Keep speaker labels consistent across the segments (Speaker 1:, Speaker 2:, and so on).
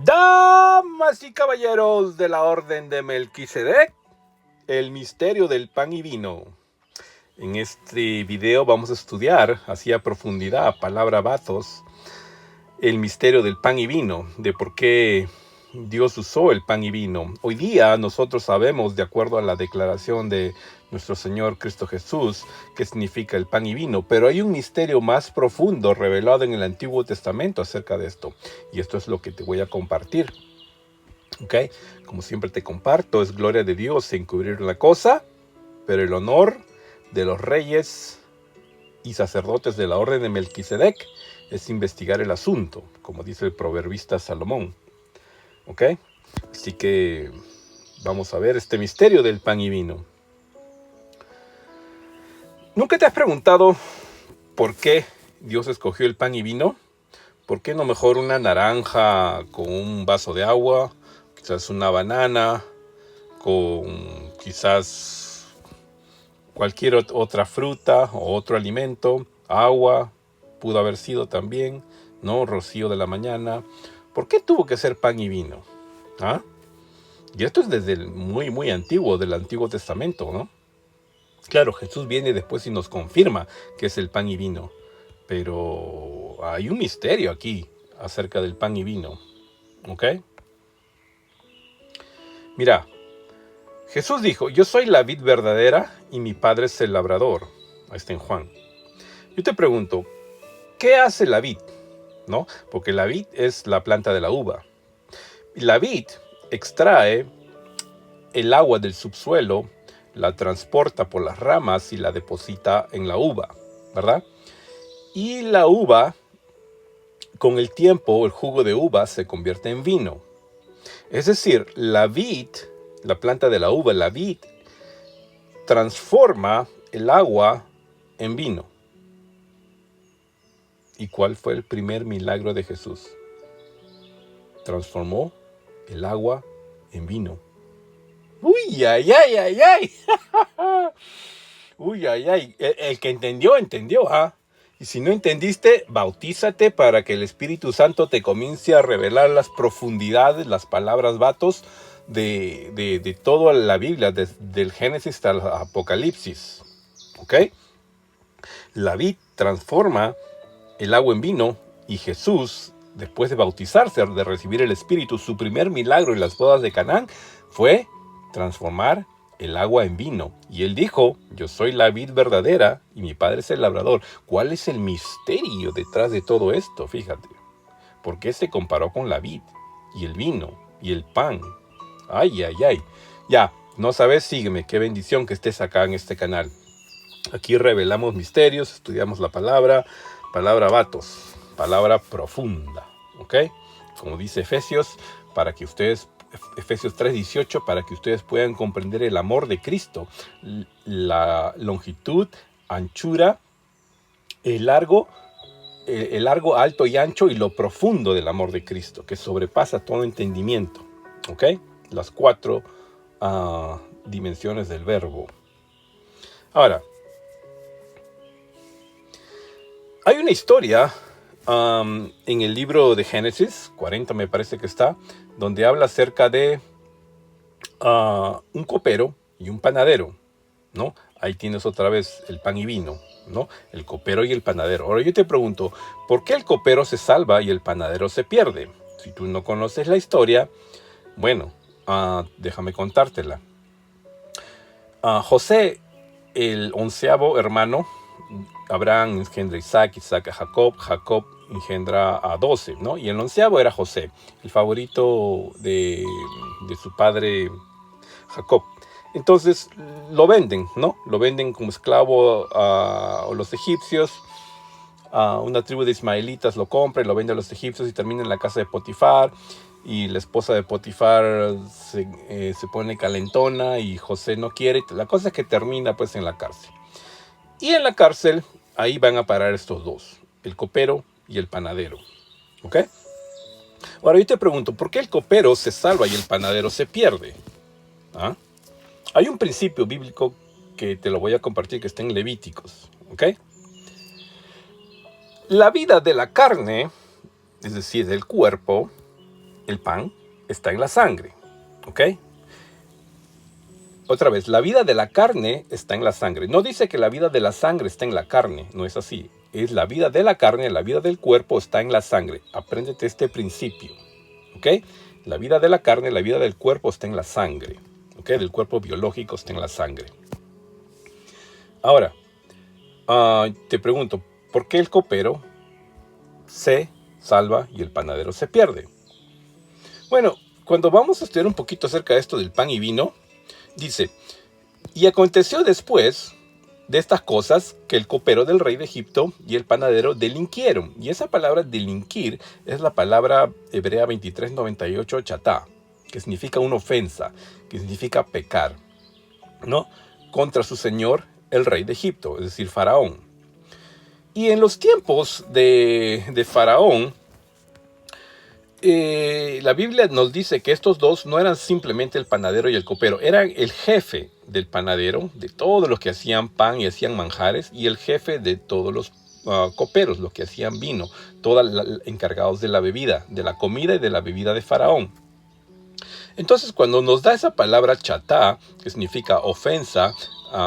Speaker 1: Damas y caballeros de la Orden de Melquisedec, el misterio del pan y vino. En este video vamos a estudiar, así a profundidad, a palabra batos, el misterio del pan y vino, de por qué Dios usó el pan y vino. Hoy día nosotros sabemos, de acuerdo a la declaración de nuestro Señor Cristo Jesús, qué significa el pan y vino, pero hay un misterio más profundo revelado en el Antiguo Testamento acerca de esto, y esto es lo que te voy a compartir. ¿Ok? Como siempre te comparto, es gloria de Dios encubrir la cosa, pero el honor de los reyes y sacerdotes de la Orden de Melquisedec es investigar el asunto, como dice el proverbista Salomón. ¿Ok? Así que vamos a ver este misterio del pan y vino. ¿Nunca te has preguntado por qué Dios escogió el pan y vino? ¿Por qué no mejor una naranja con un vaso de agua? Quizás una banana con quizás cualquier otra fruta o otro alimento, agua, pudo haber sido también, ¿no? Rocío de la mañana. ¿Por qué tuvo que ser pan y vino? ¿Ah? Y esto es desde el muy antiguo, del Antiguo Testamento, ¿no? Claro, Jesús viene después y nos confirma que es el pan y vino, pero hay un misterio aquí acerca del pan y vino, ¿ok? Mira, Jesús dijo, yo soy la vid verdadera y mi padre es el labrador. Ahí está en Juan. Yo te pregunto, ¿qué hace la vid? ¿No? Porque la vid es la planta de la uva. Y la vid extrae el agua del subsuelo, la transporta por las ramas y la deposita en la uva, ¿verdad? Y la uva, con el tiempo, el jugo de uva se convierte en vino. Es decir, la vid, la planta de la uva, la vid, transforma el agua en vino. ¿Y cuál fue el primer milagro de Jesús? Transformó el agua en vino. ¡Uy, ay, ay, ay, ay! ¡Uy, ay, ay! El que entendió, entendió, ¿ah? Y si no entendiste, bautízate para que el Espíritu Santo te comience a revelar las profundidades, las palabras vatos de toda la Biblia, desde el Génesis hasta el Apocalipsis. ¿Ok? La vid transforma el agua en vino y Jesús, después de bautizarse, de recibir el Espíritu, su primer milagro en las bodas de Canaán fue transformar el agua en vino. Y él dijo, yo soy la vid verdadera y mi padre es el labrador. ¿Cuál es el misterio detrás de todo esto? Fíjate. ¿Por qué se comparó con la vid y el vino y el pan? Ay, ay, ay. Ya, no sabes, sígueme. Qué bendición que estés acá en este canal. Aquí revelamos misterios, estudiamos la palabra vatos, palabra profunda, ¿ok? Como dice Efesios, Efesios 3:18, para que ustedes puedan comprender el amor de Cristo, la longitud, anchura, el largo, alto y ancho, y lo profundo del amor de Cristo, que sobrepasa todo entendimiento, ¿ok? Las 4 dimensiones del verbo. Ahora, hay una historia en el libro de Génesis, 40 me parece que está, donde habla acerca de un copero y un panadero, ¿no? Ahí tienes otra vez el pan y vino, ¿no? El copero y el panadero. Ahora yo te pregunto, ¿por qué el copero se salva y el panadero se pierde? Si tú no conoces la historia, bueno, déjame contártela. José, el 11º hermano, Abraham engendra a Isaac, Isaac a Jacob, Jacob engendra a 12, ¿no? Y el 11º era José, el favorito de su padre Jacob. Entonces lo venden, ¿no? Lo venden como esclavo a los egipcios. Una tribu de ismaelitas lo compra y lo vende a los egipcios y termina en la casa de Potifar. Y la esposa de Potifar se pone calentona y José no quiere. La cosa es que termina pues en la cárcel. Y en la cárcel, ahí van a parar estos dos, el copero y el panadero. ¿Ok? Ahora yo te pregunto, ¿por qué el copero se salva y el panadero se pierde? ¿Ah? Hay un principio bíblico que te lo voy a compartir que está en Levíticos. ¿Ok? La vida de la carne, es decir, del cuerpo, el pan está en la sangre. ¿Ok? Otra vez, la vida de la carne está en la sangre. No dice que la vida de la sangre está en la carne, no es así. Es la vida de la carne, la vida del cuerpo está en la sangre. Apréndete este principio, ¿ok? La vida de la carne, la vida del cuerpo está en la sangre, ¿ok? Del cuerpo biológico está en la sangre. Ahora, te pregunto, ¿por qué el copero se salva y el panadero se pierde? Bueno, cuando vamos a estudiar un poquito acerca de esto del pan y vino, dice, y aconteció después de estas cosas que el copero del rey de Egipto y el panadero delinquieron. Y esa palabra delinquir es la palabra hebrea 2398 chatá, que significa una ofensa, que significa pecar, ¿no? Contra su señor, el rey de Egipto, es decir, Faraón. Y en los tiempos de Faraón, la Biblia nos dice que estos dos no eran simplemente el panadero y el copero, eran el jefe del panadero, de todos los que hacían pan y hacían manjares, y el jefe de todos los coperos, los que hacían vino, todos encargados de la bebida, de la comida y de la bebida de Faraón. Entonces, cuando nos da esa palabra chatá, que significa ofensa,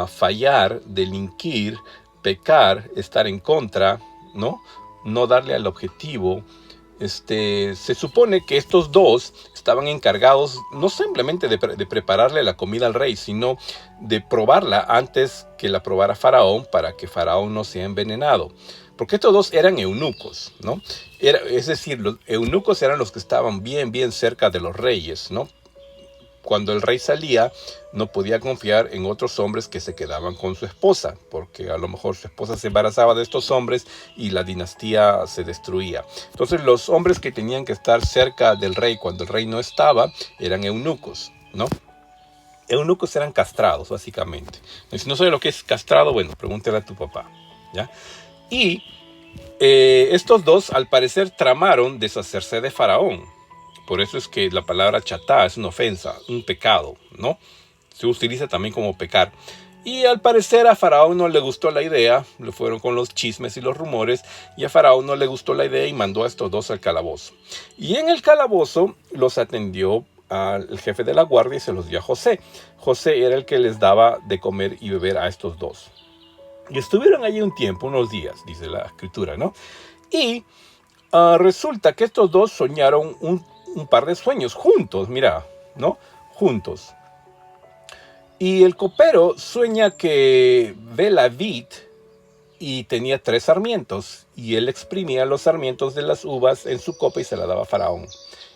Speaker 1: fallar, delinquir, pecar, estar en contra, no darle al objetivo, se supone que estos dos estaban encargados no simplemente de prepararle la comida al rey, sino de probarla antes que la probara Faraón, para que Faraón no sea envenenado. Porque estos dos eran eunucos, ¿no? Es decir, los eunucos eran los que estaban bien cerca de los reyes, ¿no? Cuando el rey salía, no podía confiar en otros hombres que se quedaban con su esposa, porque a lo mejor su esposa se embarazaba de estos hombres y la dinastía se destruía. Entonces los hombres que tenían que estar cerca del rey cuando el rey no estaba eran eunucos, ¿no? Eunucos eran castrados, básicamente. Y si no sabes lo que es castrado, bueno, pregúntale a tu papá, ¿ya? Y estos dos, al parecer, tramaron deshacerse de Faraón. Por eso es que la palabra chatá es una ofensa, un pecado, ¿no? Se utiliza también como pecar. Y al parecer a Faraón no le gustó la idea, le fueron con los chismes y los rumores, y a Faraón no le gustó la idea y mandó a estos dos al calabozo. Y en el calabozo los atendió al jefe de la guardia y se los dio a José. José era el que les daba de comer y beber a estos dos. Y estuvieron allí un tiempo, unos días, dice la escritura, ¿no? Y resulta que estos dos soñaron un par de sueños juntos, mira, ¿no? Juntos. Y el copero sueña que ve la vid y tenía 3 sarmientos, y él exprimía los sarmientos de las uvas en su copa y se la daba a Faraón.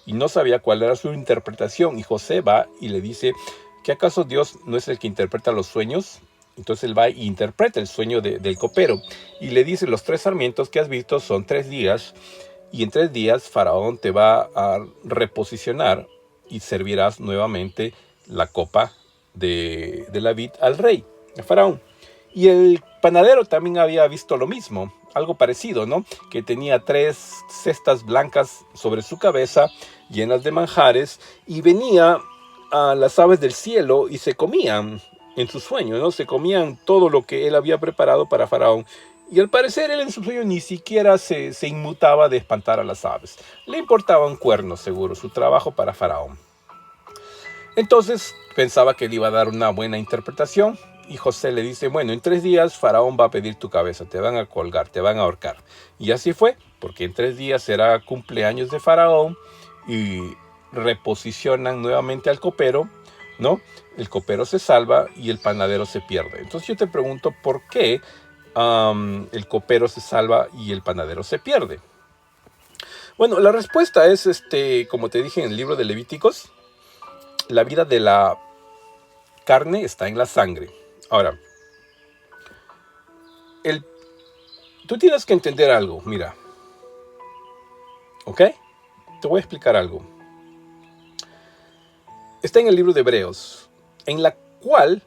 Speaker 1: Y no sabía cuál era su interpretación, y José va y le dice, ¿que acaso Dios no es el que interpreta los sueños? Entonces él va e interpreta el sueño del copero, y le dice, los 3 sarmientos que has visto son 3 días, y en 3 días Faraón te va a reposicionar y servirás nuevamente la copa de la vid al rey, a Faraón. Y el panadero también había visto lo mismo, algo parecido, ¿no? Que tenía 3 cestas blancas sobre su cabeza, llenas de manjares, y venía a las aves del cielo y se comían en su sueño, ¿no? Se comían todo lo que él había preparado para Faraón. Y al parecer él en su sueño ni siquiera se inmutaba de espantar a las aves. Le importaba un cuerno, seguro, su trabajo para Faraón. Entonces pensaba que le iba a dar una buena interpretación. Y José le dice, bueno, en 3 días Faraón va a pedir tu cabeza, te van a colgar, te van a ahorcar. Y así fue, porque en 3 días será cumpleaños de Faraón y reposicionan nuevamente al copero, ¿no? El copero se salva y el panadero se pierde. Entonces yo te pregunto, ¿por qué el copero se salva y el panadero se pierde? Bueno, la respuesta es, como te dije en el libro de Levíticos, la vida de la carne está en la sangre. Ahora, tú tienes que entender algo, mira. ¿Ok? Te voy a explicar algo. Está en el libro de Hebreos, en la cual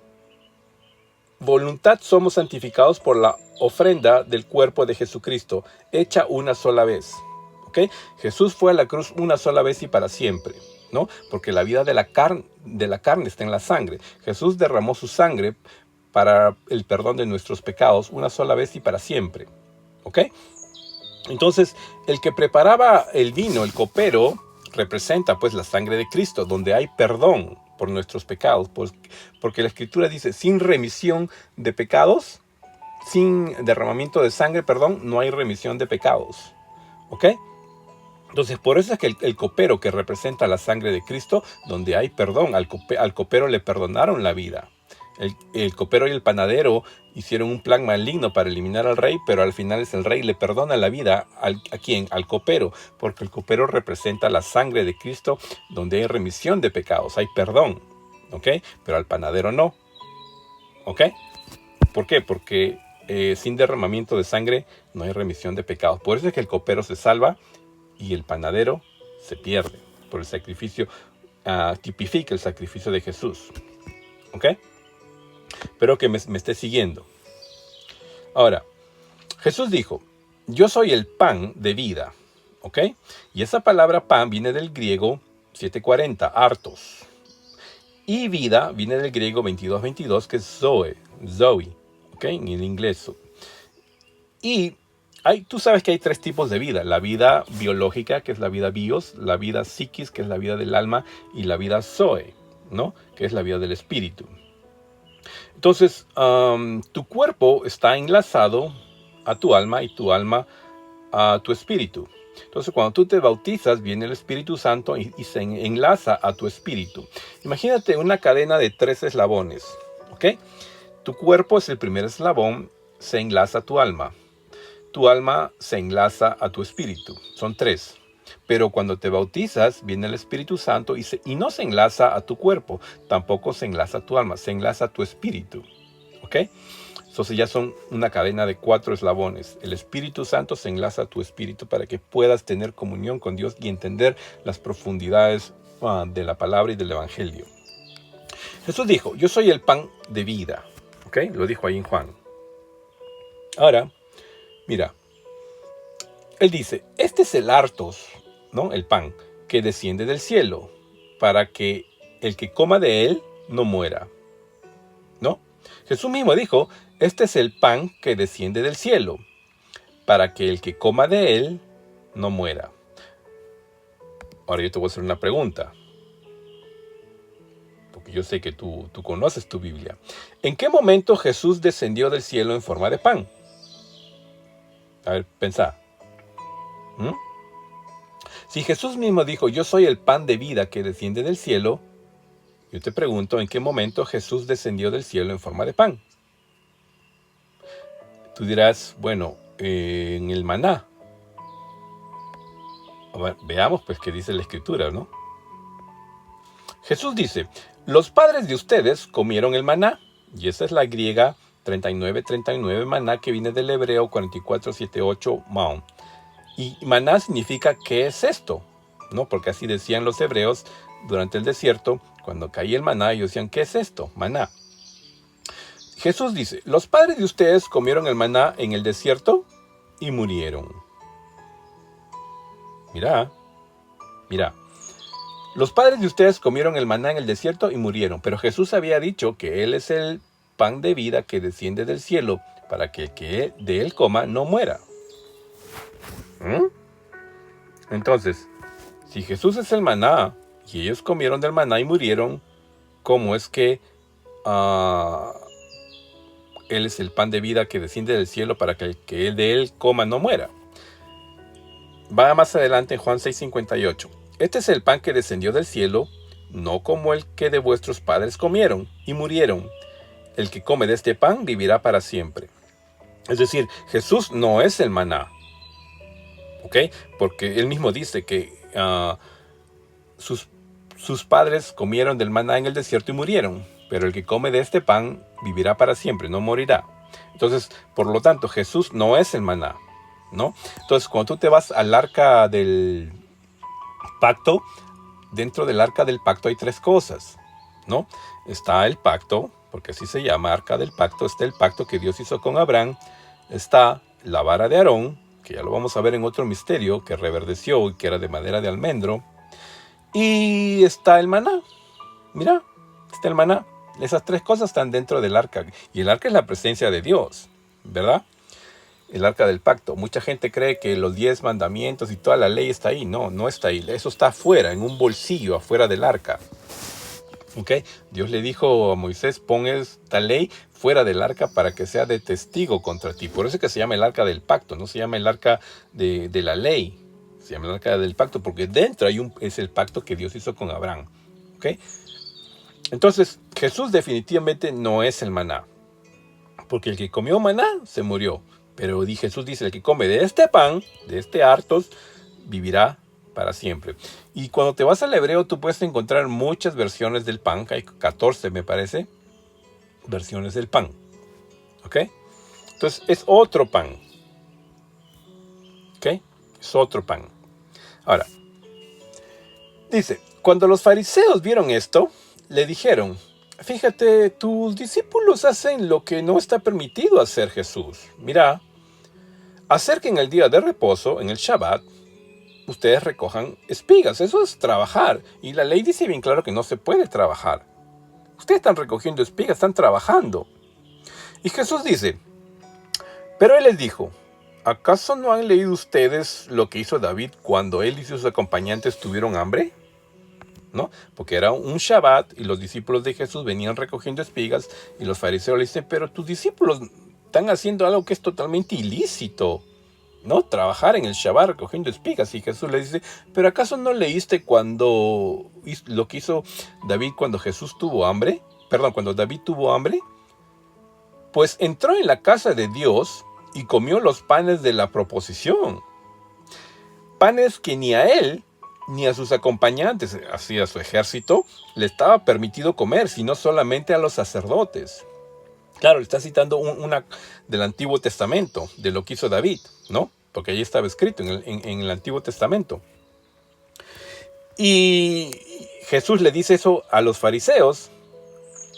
Speaker 1: voluntad somos santificados por la ofrenda del cuerpo de Jesucristo, hecha una sola vez. ¿Ok? Jesús fue a la cruz una sola vez y para siempre, ¿no? Porque la vida de la carne está en la sangre. Jesús derramó su sangre para el perdón de nuestros pecados una sola vez y para siempre. ¿Ok? Entonces, el que preparaba el vino, el copero, representa pues la sangre de Cristo, donde hay perdón por nuestros pecados, porque la Escritura dice, sin remisión de pecados, sin derramamiento de sangre, perdón, no hay remisión de pecados. ¿Ok? Entonces, por eso es que el copero que representa la sangre de Cristo, donde hay perdón, al copero le perdonaron la vida. El copero y el panadero hicieron un plan maligno para eliminar al rey, pero al final es el rey le perdona la vida ¿a quién? Al copero, porque el copero representa la sangre de Cristo, donde hay remisión de pecados, hay perdón, ¿ok? Pero al panadero no, ¿ok? ¿Por qué? Porque sin derramamiento de sangre no hay remisión de pecados. Por eso es que el copero se salva y el panadero se pierde, por el sacrificio, tipifica el sacrificio de Jesús, ¿ok? Espero que me esté siguiendo. Ahora, Jesús dijo, yo soy el pan de vida, ¿ok? Y esa palabra pan viene del griego 740, artos. Y vida viene del griego 2222, que es zoe, ¿ok? En el inglés. Y tú sabes que hay tres tipos de vida. La vida biológica, que es la vida bios, la vida psiquis, que es la vida del alma, y la vida zoe, ¿no? Que es la vida del espíritu. Entonces, tu cuerpo está enlazado a tu alma y tu alma a tu espíritu. Entonces, cuando tú te bautizas, viene el Espíritu Santo y se enlaza a tu espíritu. Imagínate una cadena de 3 eslabones, ¿ok? Tu cuerpo es el primer eslabón, se enlaza a tu alma. Tu alma se enlaza a tu espíritu. Son 3. Pero cuando te bautizas, viene el Espíritu Santo y no se enlaza a tu cuerpo, tampoco se enlaza a tu alma, se enlaza a tu espíritu. ¿Ok? Entonces ya son una cadena de 4 eslabones. El Espíritu Santo se enlaza a tu espíritu para que puedas tener comunión con Dios y entender las profundidades de la palabra y del Evangelio. Jesús dijo, yo soy el pan de vida. ¿Ok? Lo dijo ahí en Juan. Ahora, mira, él dice, este es el artos, ¿no? El pan que desciende del cielo, para que el que coma de él no muera, ¿no? Jesús mismo dijo, este es el pan que desciende del cielo, para que el que coma de él no muera. Ahora yo te voy a hacer una pregunta, porque yo sé que tú conoces tu Biblia. ¿En qué momento Jesús descendió del cielo en forma de pan? A ver, pensá. Si Jesús mismo dijo, yo soy el pan de vida que desciende del cielo, yo te pregunto, ¿en qué momento Jesús descendió del cielo en forma de pan? Tú dirás, bueno, en el maná. Bueno, veamos pues qué dice la Escritura, ¿no? Jesús dice, los padres de ustedes comieron el maná, y esa es la griega 39:39, maná, que viene del hebreo 44:78, maón. Y maná significa, ¿qué es esto? ¿No? Porque así decían los hebreos durante el desierto, cuando caía el maná, ellos decían, ¿qué es esto? Maná. Jesús dice, los padres de ustedes comieron el maná en el desierto y murieron. Mira, los padres de ustedes comieron el maná en el desierto y murieron, pero Jesús había dicho que Él es el pan de vida que desciende del cielo, para que el que de Él coma no muera. Entonces, si Jesús es el maná y ellos comieron del maná y murieron, ¿cómo es que Él es el pan de vida que desciende del cielo para que el que de Él coma no muera? Va más adelante en Juan 6:58. Este es el pan que descendió del cielo, no como el que de vuestros padres comieron y murieron. El que come de este pan vivirá para siempre. Es decir, Jesús no es el maná. ¿Ok? Porque él mismo dice que sus padres comieron del maná en el desierto y murieron, pero el que come de este pan vivirá para siempre, no morirá. Entonces, por lo tanto, Jesús no es el maná, ¿no? Entonces, cuando tú te vas al arca del pacto, dentro del arca del pacto hay 3 cosas, ¿no? Está el pacto, porque así se llama, arca del pacto. Está el pacto que Dios hizo con Abraham. Está la vara de Aarón, que ya lo vamos a ver en otro misterio, que reverdeció y que era de madera de almendro. Y está el maná. Mira, está el maná. Esas 3 cosas están dentro del arca. Y el arca es la presencia de Dios, ¿verdad? El arca del pacto. Mucha gente cree que los 10 mandamientos y toda la ley está ahí. No, no está ahí. Eso está afuera, en un bolsillo, afuera del arca. ¿Ok? Dios le dijo a Moisés, pon esta ley fuera del arca para que sea de testigo contra ti. Por eso es que se llama el arca del pacto, no se llama el arca de la ley. Se llama el arca del pacto porque dentro es el pacto que Dios hizo con Abraham. ¿Ok? Entonces, Jesús definitivamente no es el maná. Porque el que comió maná se murió. Pero Jesús dice, el que come de este pan, de este artos, vivirá para siempre. Y cuando te vas al hebreo, tú puedes encontrar muchas versiones del pan. Hay 14, me parece, versiones del pan. ¿Ok? Entonces, es otro pan. ¿Ok? Es otro pan. Ahora, dice, cuando los fariseos vieron esto, le dijeron, fíjate, tus discípulos hacen lo que no está permitido hacer, Jesús. Mira, hacer que en el día de reposo, en el Shabbat, ustedes recojan espigas. Eso es trabajar. Y la ley dice bien claro que no se puede trabajar. Ustedes están recogiendo espigas, están trabajando. Y Jesús dice, pero él les dijo, ¿acaso no han leído ustedes lo que hizo David cuando él y sus acompañantes tuvieron hambre? ¿No? Porque era un Shabbat y los discípulos de Jesús venían recogiendo espigas y los fariseos le dicen, pero tus discípulos están haciendo algo que es totalmente ilícito, ¿no? Trabajar en el Shabbat recogiendo espigas. Y Jesús le dice, ¿pero acaso no leíste lo que hizo David cuando Jesús tuvo hambre? Perdón, cuando David tuvo hambre. Pues entró en la casa de Dios y comió los panes de la proposición. Panes que ni a él ni a sus acompañantes, así a su ejército, le estaba permitido comer, sino solamente a los sacerdotes. Claro, le está citando una del Antiguo Testamento, de lo que hizo David, ¿no? Porque ahí estaba escrito en el Antiguo Testamento. Y Jesús le dice eso a los fariseos.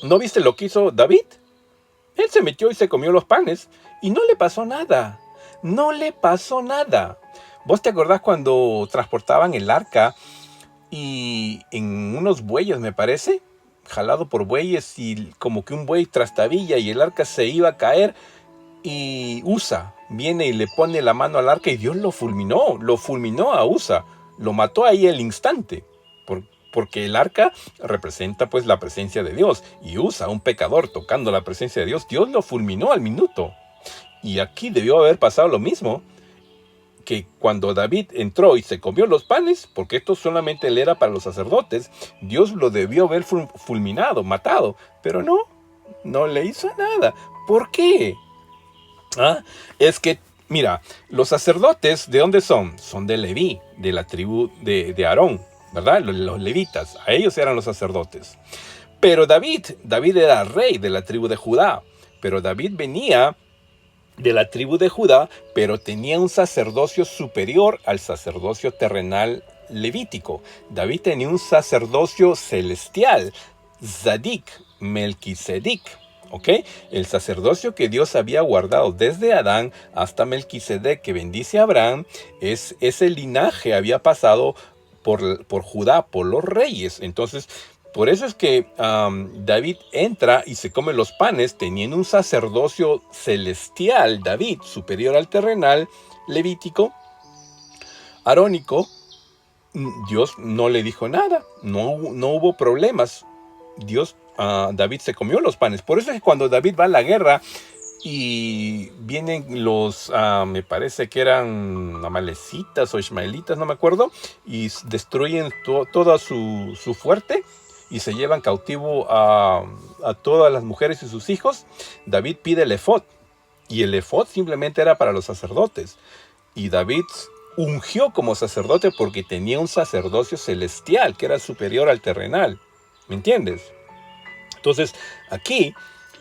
Speaker 1: ¿No viste lo que hizo David? Él se metió y se comió los panes y no le pasó nada. No le pasó nada. ¿Vos te acordás cuando transportaban el arca y en unos bueyes, me parece? Jalado por bueyes y como que un buey trastabilla y el arca se iba a caer y Usa viene y le pone la mano al arca y Dios lo fulminó a Usa, lo mató ahí al instante, porque el arca representa pues la presencia de Dios y Usa, un pecador tocando la presencia de Dios, Dios lo fulminó al minuto. Y aquí debió haber pasado lo mismo, que cuando David entró y se comió los panes, porque esto solamente le era para los sacerdotes, Dios lo debió haber fulminado, matado, pero no le hizo nada. ¿Por qué? Es que, mira, los sacerdotes, ¿de dónde son? Son de Leví, de la tribu de Aarón, ¿verdad? Los levitas, a ellos eran los sacerdotes. Pero David era rey de la tribu de Judá, pero David venía de la tribu de Judá, pero tenía un sacerdocio superior al sacerdocio terrenal levítico. David tenía un sacerdocio celestial, Zadik, Melquisedec, ¿ok? El sacerdocio que Dios había guardado desde Adán hasta Melquisedec, que bendice a Abraham, ese linaje había pasado por Judá, por los reyes. Entonces, por eso es que David entra y se come los panes teniendo un sacerdocio celestial, David, superior al terrenal, levítico, arónico. Dios no le dijo nada, no hubo problemas. David se comió los panes. Por eso es que cuando David va a la guerra y vienen me parece que eran amalecitas o ismaelitas, no me acuerdo, y destruyen toda su fuerte, y se llevan cautivo a todas las mujeres y sus hijos, David pide el efod. Y el efod simplemente era para los sacerdotes. Y David ungió como sacerdote porque tenía un sacerdocio celestial que era superior al terrenal. ¿Me entiendes? Entonces, aquí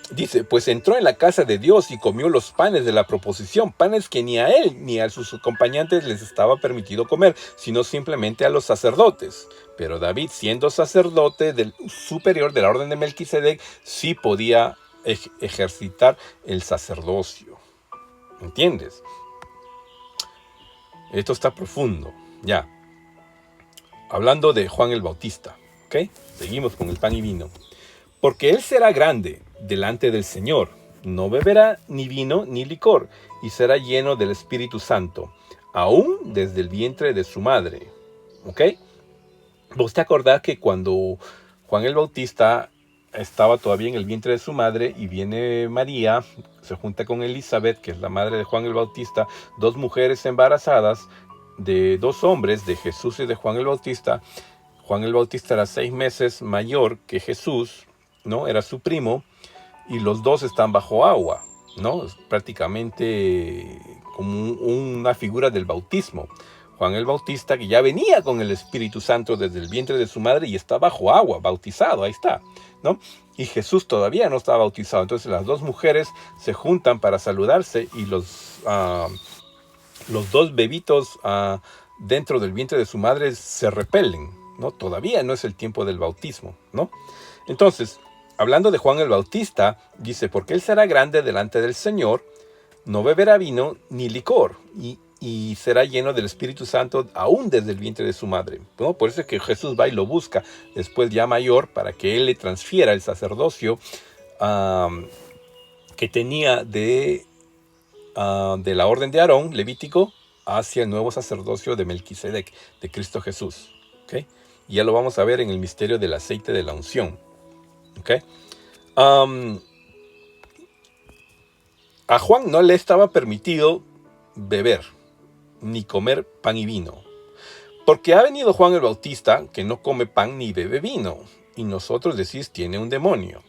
Speaker 1: dice, pues entró en la casa de Dios y comió los panes de la proposición, panes que ni a él ni a sus acompañantes les estaba permitido comer, sino simplemente a los sacerdotes. Pero David, siendo sacerdote superior de la orden de Melquisedec, sí podía ejercitar el sacerdocio. ¿Entiendes? Esto está profundo. Ya. Hablando de Juan el Bautista. ¿Ok? Seguimos con el pan y vino. Porque él será grande delante del Señor. No beberá ni vino ni licor. y será lleno del Espíritu Santo, aún desde el vientre de su madre. ¿Ok? ¿Vos te acordás que cuando Juan el Bautista estaba todavía en el vientre de su madre y viene María, se junta con Elizabeth, que es la madre de Juan el Bautista, dos mujeres embarazadas de dos hombres, de Jesús y de Juan el Bautista? Juan el Bautista era 6 meses mayor que Jesús, ¿no? Era su primo, y los dos están bajo agua, ¿no? Es prácticamente como una figura del bautismo. Juan el Bautista, que ya venía con el Espíritu Santo desde el vientre de su madre y está bajo agua, bautizado, ahí está, ¿no? Y Jesús todavía no está bautizado. Entonces las dos mujeres se juntan para saludarse y los dos bebitos dentro del vientre de su madre se repelen, ¿no? Todavía no es el tiempo del bautismo, ¿no? Entonces, hablando de Juan el Bautista, dice, porque él será grande delante del Señor, no beberá vino ni licor, y será lleno del Espíritu Santo aún desde el vientre de su madre, ¿no? Por eso es que Jesús va y lo busca después ya mayor para que él le transfiera el sacerdocio que tenía de la orden de Aarón, Levítico, hacia el nuevo sacerdocio de Melquisedec, de Cristo Jesús. ¿Okay? Y ya lo vamos a ver en el misterio del aceite de la unción. ¿Okay? A Juan no le estaba permitido beber ni comer pan y vino, porque ha venido Juan el Bautista, que no come pan ni bebe vino, y nosotros decís tiene un demonio.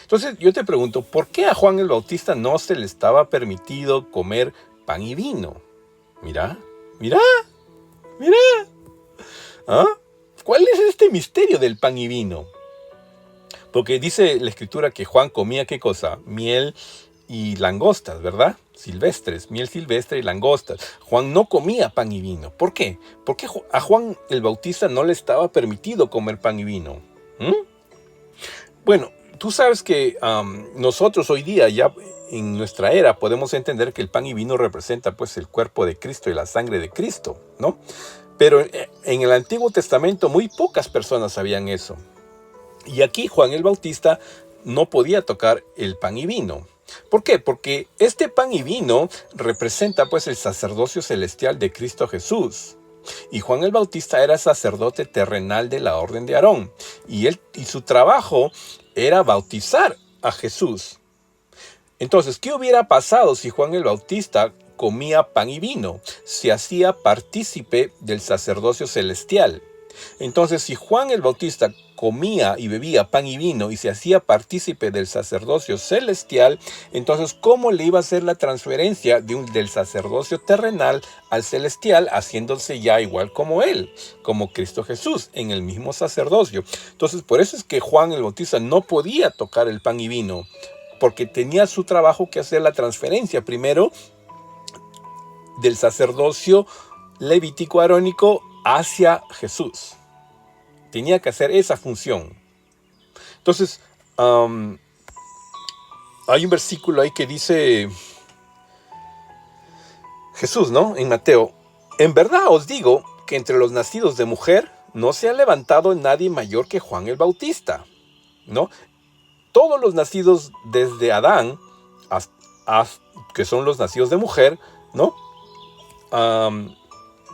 Speaker 1: Entonces yo te pregunto, ¿por qué a Juan el Bautista no se le estaba permitido comer pan y vino? Mira. ¿Ah? ¿Cuál es este misterio del pan y vino? Porque dice la Escritura que Juan comía, ¿qué cosa? Miel y langostas, ¿verdad? Silvestres, miel silvestre y langostas. Juan no comía pan y vino. ¿Por qué? Porque a Juan el Bautista no le estaba permitido comer pan y vino. Bueno, tú sabes que nosotros hoy día, ya en nuestra era, podemos entender que el pan y vino representa pues el cuerpo de Cristo y la sangre de Cristo, ¿no? Pero en el Antiguo Testamento muy pocas personas sabían eso. Y aquí Juan el Bautista no podía tocar el pan y vino. ¿Por qué? Porque este pan y vino representa pues el sacerdocio celestial de Cristo Jesús. Y Juan el Bautista era sacerdote terrenal de la orden de Aarón. Y su trabajo era bautizar a Jesús. Entonces, ¿qué hubiera pasado si Juan el Bautista comía pan y vino? Se hacía partícipe del sacerdocio celestial. Entonces, si Juan el Bautista comía y bebía pan y vino y se hacía partícipe del sacerdocio celestial, entonces, ¿cómo le iba a hacer la transferencia del sacerdocio terrenal al celestial, haciéndose ya igual como él, como Cristo Jesús, en el mismo sacerdocio? Entonces, por eso es que Juan el Bautista no podía tocar el pan y vino, porque tenía su trabajo que hacer la transferencia primero del sacerdocio levítico arónico hacia Jesús. Tenía que hacer esa función. Entonces, hay un versículo ahí que dice Jesús, ¿no? En Mateo: en verdad os digo que entre los nacidos de mujer no se ha levantado nadie mayor que Juan el Bautista, ¿no? Todos los nacidos desde Adán, que son los nacidos de mujer, ¿no?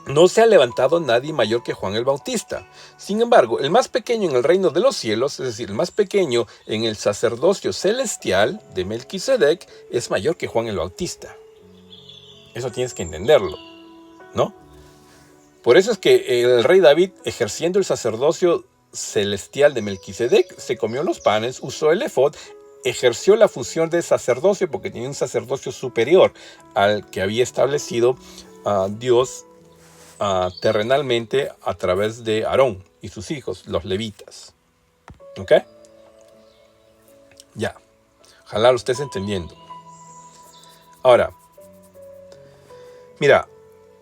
Speaker 1: No se ha levantado nadie mayor que Juan el Bautista. Sin embargo, el más pequeño en el reino de los cielos, es decir, el más pequeño en el sacerdocio celestial de Melquisedec, es mayor que Juan el Bautista. Eso tienes que entenderlo, ¿no? Por eso es que el rey David, ejerciendo el sacerdocio celestial de Melquisedec, se comió los panes, usó el efod, ejerció la función de sacerdocio porque tenía un sacerdocio superior al que había establecido Dios terrenalmente a través de Aarón y sus hijos, los levitas. ¿Ok? Ya. Ojalá lo estés entendiendo. Ahora, mira,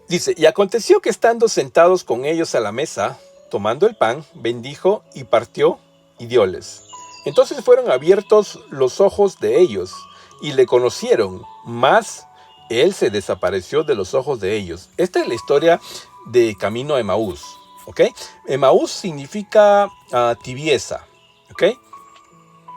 Speaker 1: dice: y aconteció que estando sentados con ellos a la mesa, tomando el pan, bendijo y partió y dióles. Entonces fueron abiertos los ojos de ellos y le conocieron, mas él se desapareció de los ojos de ellos. Esta es la historia de camino a Emaús, ¿ok? Emaús significa tibieza, ¿ok?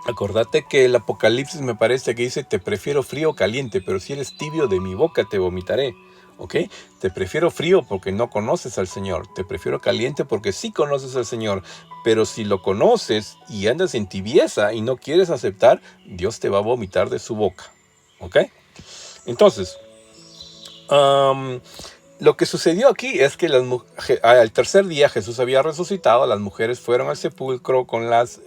Speaker 1: Acordate que el Apocalipsis me parece que dice, te prefiero frío o caliente, pero si eres tibio de mi boca te vomitaré. ¿Ok? Te prefiero frío porque no conoces al Señor. Te prefiero caliente porque sí conoces al Señor. Pero si lo conoces y andas en tibieza y no quieres aceptar, Dios te va a vomitar de su boca. ¿Ok? Entonces, lo que sucedió aquí es que al tercer día Jesús había resucitado, las mujeres fueron al sepulcro con las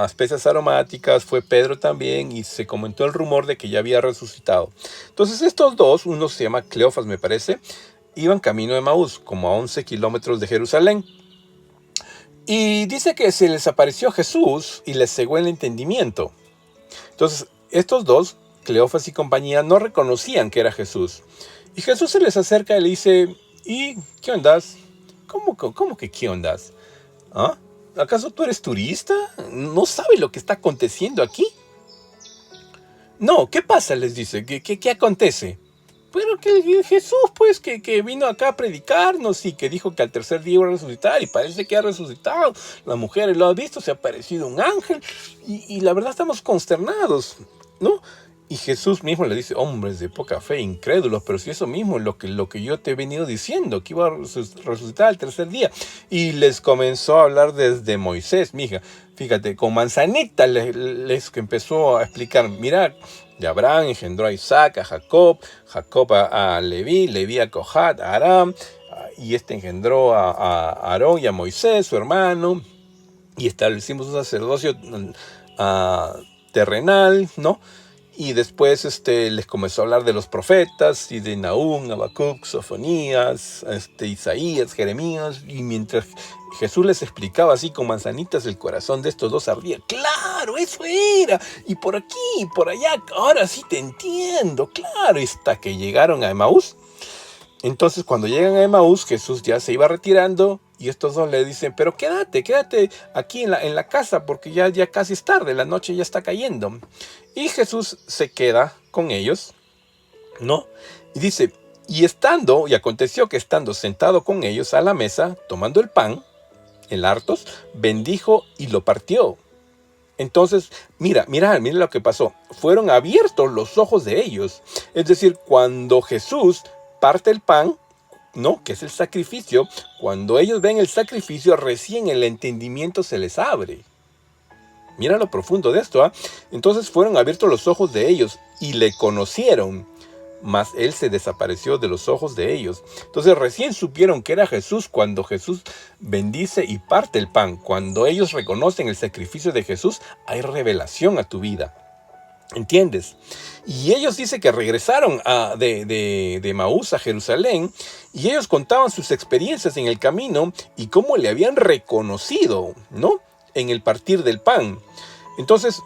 Speaker 1: especias aromáticas, fue Pedro también y se comentó el rumor de que ya había resucitado. Entonces estos dos, uno se llama Cleofas me parece, iban camino de Emaús, como a 11 kilómetros de Jerusalén. Y dice que se les apareció Jesús y les cegó el entendimiento. Entonces estos dos, Cleofas y compañía, no reconocían que era Jesús. Y Jesús se les acerca y le dice, ¿y qué ondas? ¿Cómo que qué ondas? ¿Ah? ¿Acaso tú eres turista? ¿No sabes lo que está aconteciendo aquí? No, ¿qué pasa? Les dice, ¿qué acontece? Pero que Jesús, pues, que vino acá a predicarnos y que dijo que al tercer día iba a resucitar y parece que ha resucitado. Las mujeres lo han visto, se ha aparecido un ángel y la verdad estamos consternados, ¿no? Y Jesús mismo le dice, hombres de poca fe, incrédulos, pero si eso mismo es lo que yo te he venido diciendo, que iba a resucitar al tercer día. Y les comenzó a hablar desde Moisés, mija. Fíjate, con manzanita les empezó a explicar, mira, de Abraham engendró a Isaac, a Jacob, Jacob a Leví, Leví a Cohat, a Aram, y este engendró a Aarón y a Moisés, su hermano, y establecimos un sacerdocio terrenal, ¿no? Y después les comenzó a hablar de los profetas, y de Nahum, Habacuc, Sofonías, Isaías, Jeremías, y mientras Jesús les explicaba así con manzanitas, el corazón de estos dos ardía. ¡Claro, eso era! Y por aquí, y por allá, ahora sí te entiendo, claro, hasta que llegaron a Emaús. Entonces cuando llegan a Emaús, Jesús ya se iba retirando y estos dos le dicen, pero quédate aquí en la casa porque ya casi es tarde, la noche ya está cayendo. Y Jesús se queda con ellos, ¿no? Y dice, y aconteció que estando sentado con ellos a la mesa, tomando el pan, el hartos, bendijo y lo partió. Entonces, mira lo que pasó. Fueron abiertos los ojos de ellos. Es decir, cuando Jesús parte el pan, ¿no? Que es el sacrificio, cuando ellos ven el sacrificio, recién el entendimiento se les abre. Mira lo profundo de esto, ¿ah? Entonces fueron abiertos los ojos de ellos y le conocieron, mas él se desapareció de los ojos de ellos. Entonces recién supieron que era Jesús cuando Jesús bendice y parte el pan. Cuando ellos reconocen el sacrificio de Jesús, hay revelación a tu vida. ¿Entiendes? Y ellos dicen que regresaron de Maús a Jerusalén y ellos contaban sus experiencias en el camino y cómo le habían reconocido, ¿no? En el partir del pan. Entonces,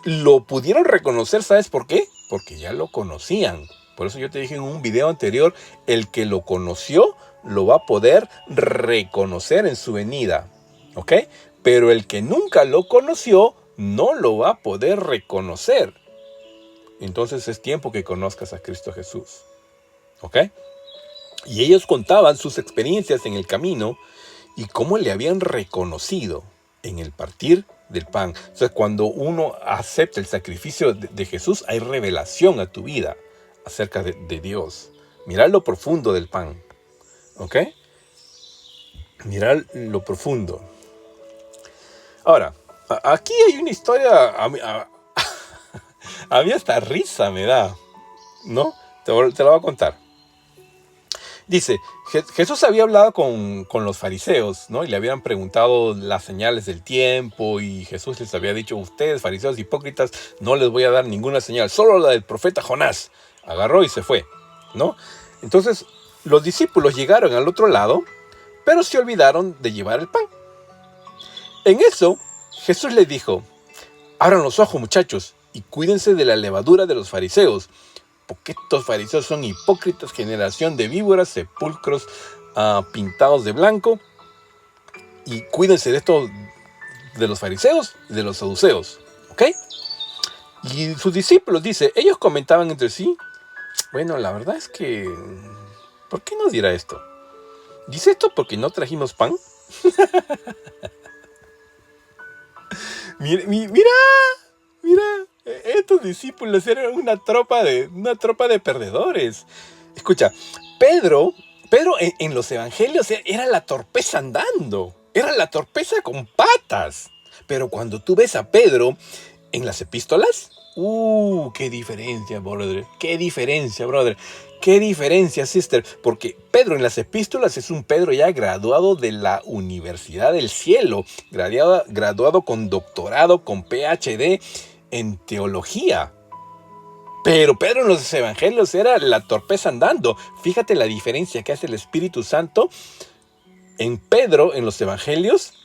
Speaker 1: lo pudieron reconocer, ¿sabes por qué? Porque ya lo conocían. Por eso yo te dije en un video anterior, el que lo conoció lo va a poder reconocer en su venida, ¿ok? Pero el que nunca lo conoció no lo va a poder reconocer. Entonces es tiempo que conozcas a Cristo Jesús, ¿ok? Y ellos contaban sus experiencias en el camino y cómo le habían reconocido en el partir del pan. O sea, cuando uno acepta el sacrificio de Jesús, hay revelación a tu vida acerca de Dios. Mirad lo profundo del pan, ¿ok? Mirad lo profundo. Ahora, aquí hay una historia, a mí hasta risa me da, ¿no? Te la voy a contar. Dice, Jesús había hablado con los fariseos, ¿no? Y le habían preguntado las señales del tiempo y Jesús les había dicho, ustedes, fariseos hipócritas, no les voy a dar ninguna señal, solo la del profeta Jonás. Agarró y se fue, ¿no? Entonces, los discípulos llegaron al otro lado, pero se olvidaron de llevar el pan. En eso, Jesús les dijo, abran los ojos, muchachos, y cuídense de la levadura de los fariseos, porque estos fariseos son hipócritas, generación de víboras, sepulcros pintados de blanco, y cuídense de esto, de los fariseos y de los saduceos, ¿ok? Y sus discípulos, dice, ellos comentaban entre sí, bueno, la verdad es que, ¿por qué nos dirá esto? ¿Dice esto porque no trajimos pan? Mira, estos discípulos eran una tropa de perdedores. Escucha, Pedro en los evangelios era la torpeza andando, era la torpeza con patas. Pero cuando tú ves a Pedro en las epístolas, qué diferencia, brother, qué diferencia, brother. Qué diferencia, sister, porque Pedro en las epístolas es un Pedro ya graduado de la Universidad del Cielo, graduado con doctorado, con PhD en teología. Pero Pedro en los evangelios era la torpeza andando. Fíjate la diferencia que hace el Espíritu Santo en Pedro en los evangelios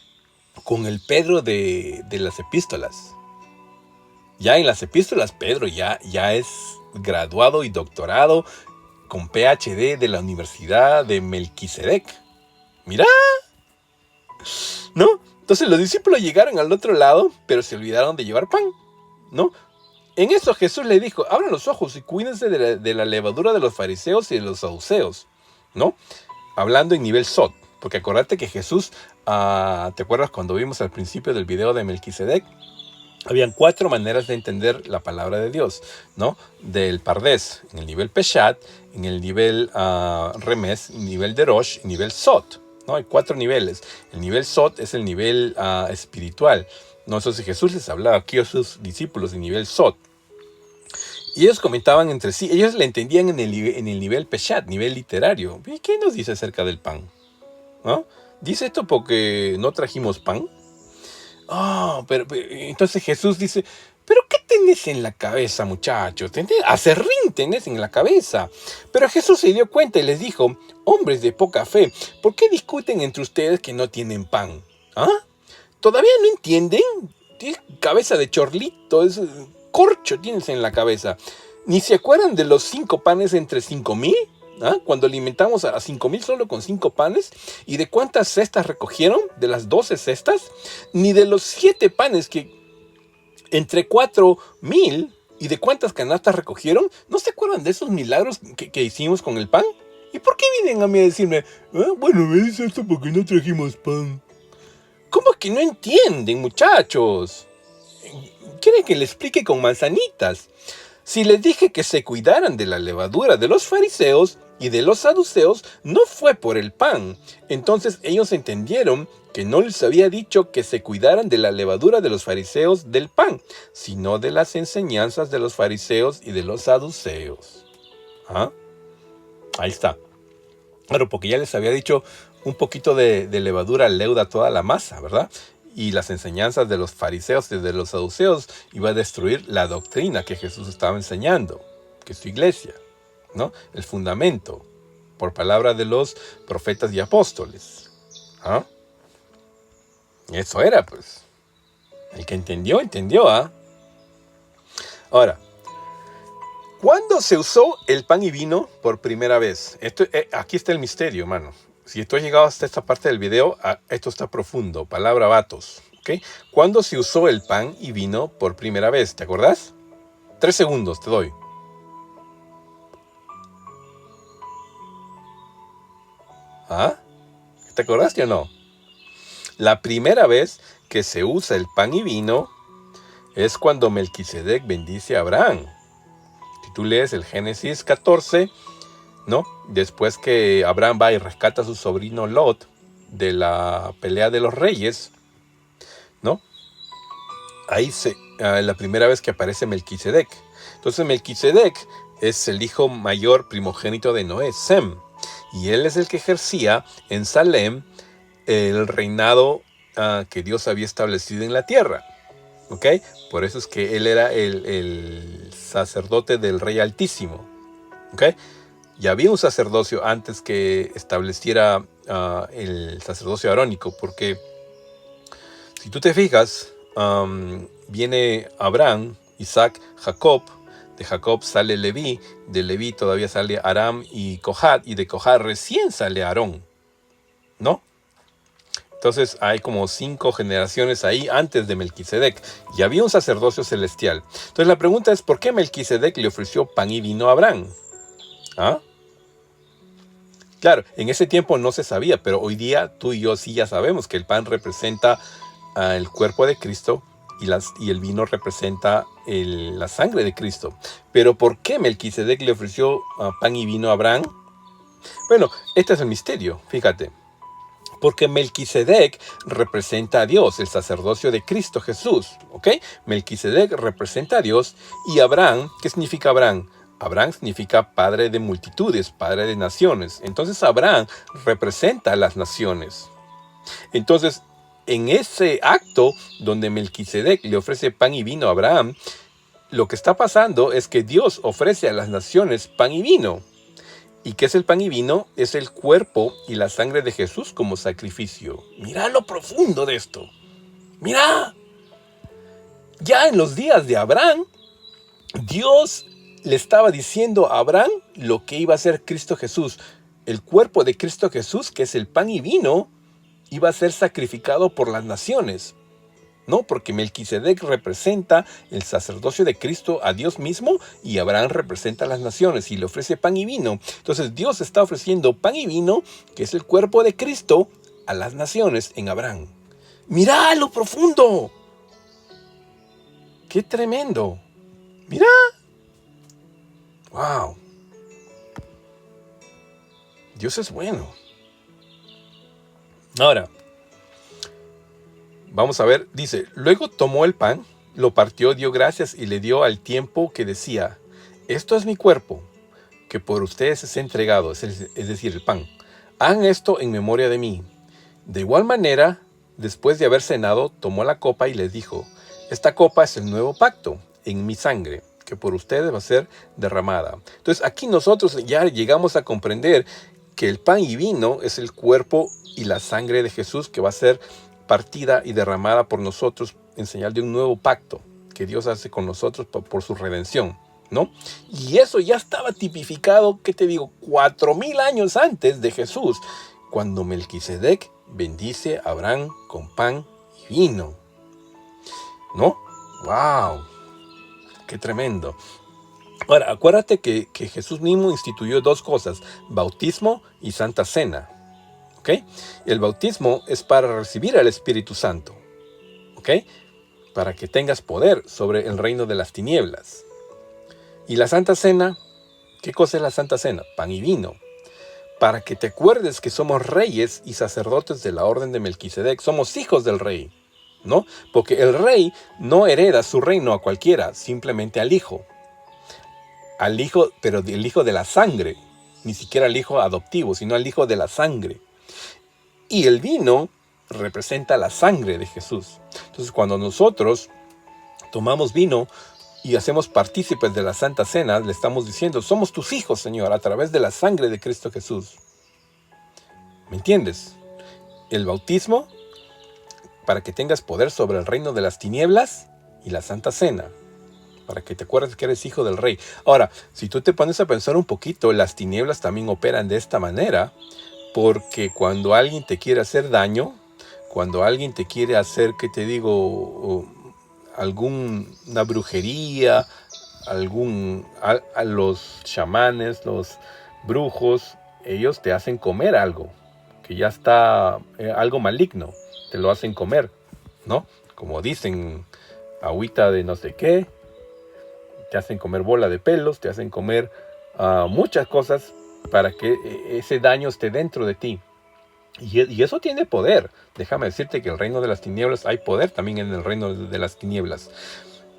Speaker 1: con el Pedro de las epístolas. Ya en las epístolas Pedro ya es graduado y doctorado con PhD de la Universidad de Melquisedec. Mira, ¿no? Entonces los discípulos llegaron al otro lado, pero se olvidaron de llevar pan, ¿no? En eso Jesús le dijo, abran los ojos y cuídense de la levadura de los fariseos y de los saduceos, ¿no? Hablando en nivel Sot, porque acuérdate que Jesús, ¿te acuerdas cuando vimos al principio del video de Melquisedec? Habían 4 maneras de entender la palabra de Dios, ¿no? Del Pardés, en el nivel Peshat, en el nivel Remes, en el nivel Derosh, en el nivel Sot, ¿no? Hay 4 niveles. El nivel Sot es el nivel espiritual, ¿no? Entonces Jesús les hablaba aquí a sus discípulos en nivel Sot. Y ellos comentaban entre sí, ellos le entendían en el nivel Peshat, nivel literario. ¿Y qué nos dice acerca del pan? ¿No? ¿Dice esto porque no trajimos pan? Pero entonces Jesús dice, ¿pero qué tenés en la cabeza, muchachos? Aserrín tenés en la cabeza. Pero Jesús se dio cuenta y les dijo, hombres de poca fe, ¿por qué discuten entre ustedes que no tienen pan? ¿Todavía no entienden? Tienes cabeza de chorlito, es corcho tienes en la cabeza. ¿Ni se acuerdan de los 5 panes entre 5,000? Cuando alimentamos a 5,000 solo con 5 panes. ¿Y de cuántas cestas recogieron? ¿De las 12 cestas? Ni de los 7 panes que entre 4,000. ¿Y de cuántas canastas recogieron? ¿No se acuerdan de esos milagros que hicimos con el pan? ¿Y por qué vienen a mí a decirme, bueno, me dice esto porque no trajimos pan? ¿Cómo que no entienden, muchachos? ¿Quieren que les explique con manzanitas? Si les dije que se cuidaran de la levadura de los fariseos y de los saduceos, no fue por el pan. Entonces ellos entendieron que no les había dicho que se cuidaran de la levadura de los fariseos del pan, sino de las enseñanzas de los fariseos y de los saduceos. Ahí está. Claro, porque ya les había dicho un poquito de levadura leuda toda la masa, ¿verdad? Y las enseñanzas de los fariseos y de los saduceos iba a destruir la doctrina que Jesús estaba enseñando, que es su iglesia, ¿no? El fundamento, por palabra de los profetas y apóstoles. Eso era, pues. El que entendió, entendió, Ahora, ¿cuándo se usó el pan y vino por primera vez? Aquí está el misterio, hermano. Si tú has llegado hasta esta parte del video, esto está profundo. Palabra vatos. ¿Okay? ¿Cuándo se usó el pan y vino por primera vez? ¿Te acordás? 3 segundos te doy. ¿Te acordaste o no? La primera vez que se usa el pan y vino es cuando Melquisedec bendice a Abraham. Si tú lees el Génesis 14, ¿no? Después que Abraham va y rescata a su sobrino Lot de la pelea de los reyes, ¿no? Ahí la primera vez que aparece Melquisedec. Entonces Melquisedec es el hijo mayor primogénito de Noé, Sem, y él es el que ejercía en Salem el reinado que Dios había establecido en la tierra. ¿Ok? Por eso es que él era el sacerdote del Rey Altísimo. ¿Ok? Ya había un sacerdocio antes que estableciera el sacerdocio arónico, porque si tú te fijas, viene Abraham, Isaac, Jacob, de Jacob sale Leví, de Leví todavía sale Aram y Cohat, y de Cohat recién sale Aarón, ¿no? Entonces hay como 5 generaciones ahí antes de Melquisedec, y había un sacerdocio celestial. Entonces la pregunta es, ¿por qué Melquisedec le ofreció pan y vino a Abraham? Claro, en ese tiempo no se sabía, pero hoy día tú y yo sí ya sabemos que el pan representa el cuerpo de Cristo y el vino representa la sangre de Cristo. Pero ¿por qué Melquisedec le ofreció pan y vino a Abraham? Bueno, este es el misterio, fíjate. Porque Melquisedec representa a Dios, el sacerdocio de Cristo Jesús, ¿ok? Melquisedec representa a Dios y Abraham, ¿qué significa Abraham? Abraham significa padre de multitudes, padre de naciones. Entonces Abraham representa a las naciones. Entonces, en ese acto donde Melquisedec le ofrece pan y vino a Abraham, lo que está pasando es que Dios ofrece a las naciones pan y vino. ¿Y qué es el pan y vino? Es el cuerpo y la sangre de Jesús como sacrificio. Mira lo profundo de esto. Mira. Ya en los días de Abraham, Dios le estaba diciendo a Abraham lo que iba a ser Cristo Jesús. El cuerpo de Cristo Jesús, que es el pan y vino, iba a ser sacrificado por las naciones. No, porque Melquisedec representa el sacerdocio de Cristo a Dios mismo y Abraham representa a las naciones y le ofrece pan y vino. Entonces Dios está ofreciendo pan y vino, que es el cuerpo de Cristo, a las naciones en Abraham. ¡Mira lo profundo! ¡Qué tremendo! ¡Mira! ¡Wow! Dios es bueno. Ahora, vamos a ver, dice, luego tomó el pan, lo partió, dio gracias y le dio al tiempo que decía, esto es mi cuerpo, que por ustedes es entregado, es decir, el pan. Hagan esto en memoria de mí. De igual manera, después de haber cenado, tomó la copa y les dijo, esta copa es el nuevo pacto en mi sangre, que por ustedes va a ser derramada. Entonces aquí nosotros ya llegamos a comprender que el pan y vino es el cuerpo y la sangre de Jesús que va a ser partida y derramada por nosotros en señal de un nuevo pacto que Dios hace con nosotros por su redención, ¿no? Y eso ya estaba tipificado, ¿qué te digo? 4000 años antes de Jesús, cuando Melquisedec bendice a Abraham con pan y vino, ¿no? ¡Wow! ¡Qué tremendo! Ahora, acuérdate que Jesús mismo instituyó dos cosas, bautismo y Santa Cena. ¿Ok? El bautismo es para recibir al Espíritu Santo. ¿Ok? Para que tengas poder sobre el reino de las tinieblas. Y la Santa Cena, ¿qué cosa es la Santa Cena? Pan y vino. Para que te acuerdes que somos reyes y sacerdotes de la orden de Melquisedec. Somos hijos del rey, ¿no? Porque el rey no hereda su reino a cualquiera, simplemente al hijo. Al hijo, pero el hijo de la sangre. Ni siquiera al hijo adoptivo, sino al hijo de la sangre. Y el vino representa la sangre de Jesús. Entonces, cuando nosotros tomamos vino y hacemos partícipes de la Santa Cena, le estamos diciendo, somos tus hijos, Señor, a través de la sangre de Cristo Jesús. ¿Me entiendes? El bautismo, para que tengas poder sobre el reino de las tinieblas, y la Santa Cena, para que te acuerdes que eres hijo del rey. Ahora, si tú te pones a pensar un poquito, las tinieblas también operan de esta manera, porque cuando alguien te quiere hacer daño, cuando alguien te quiere hacer, ¿qué te digo? Alguna brujería, a los chamanes, los brujos, ellos te hacen comer algo, que ya está algo maligno, te lo hacen comer, ¿no? Como dicen, agüita de no sé qué, te hacen comer bola de pelos, te hacen comer muchas cosas para que ese daño esté dentro de ti. Y eso tiene poder. Déjame decirte que el reino de las tinieblas, hay poder también en el reino de las tinieblas.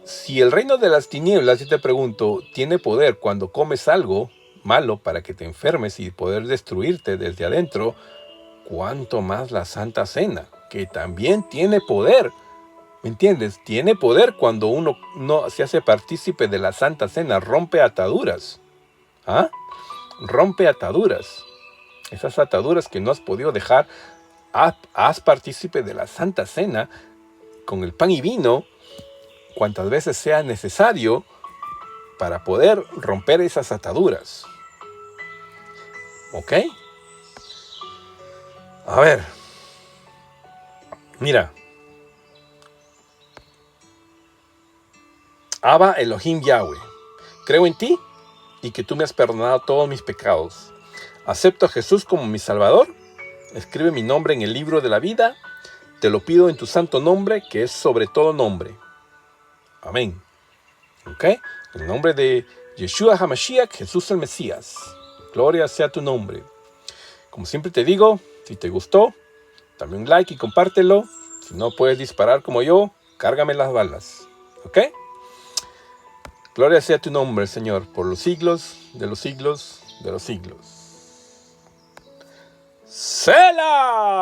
Speaker 1: Si el reino de las tinieblas, yo te pregunto, tiene poder cuando comes algo malo para que te enfermes y poder destruirte desde adentro, ¿cuánto más la Santa Cena, que también tiene poder? ¿Me entiendes? Tiene poder cuando uno no se hace partícipe de la Santa Cena, rompe ataduras. ¿Ah? Rompe ataduras. Esas ataduras que no has podido dejar, haz partícipe de la Santa Cena con el pan y vino, cuantas veces sea necesario para poder romper esas ataduras. ¿Ok? A ver. Mira. Abba Elohim Yahweh, creo en ti y que tú me has perdonado todos mis pecados. Acepto a Jesús como mi Salvador. Escribe mi nombre en el libro de la vida. Te lo pido en tu santo nombre, que es sobre todo nombre. Amén. ¿Ok? En el nombre de Yeshua HaMashiach, Jesús el Mesías. Gloria sea tu nombre. Como siempre te digo, si te gustó, dame un like y compártelo. Si no puedes disparar como yo, cárgame las balas. ¿Ok? Gloria sea tu nombre, Señor, por los siglos de los siglos de los siglos. ¡Selah!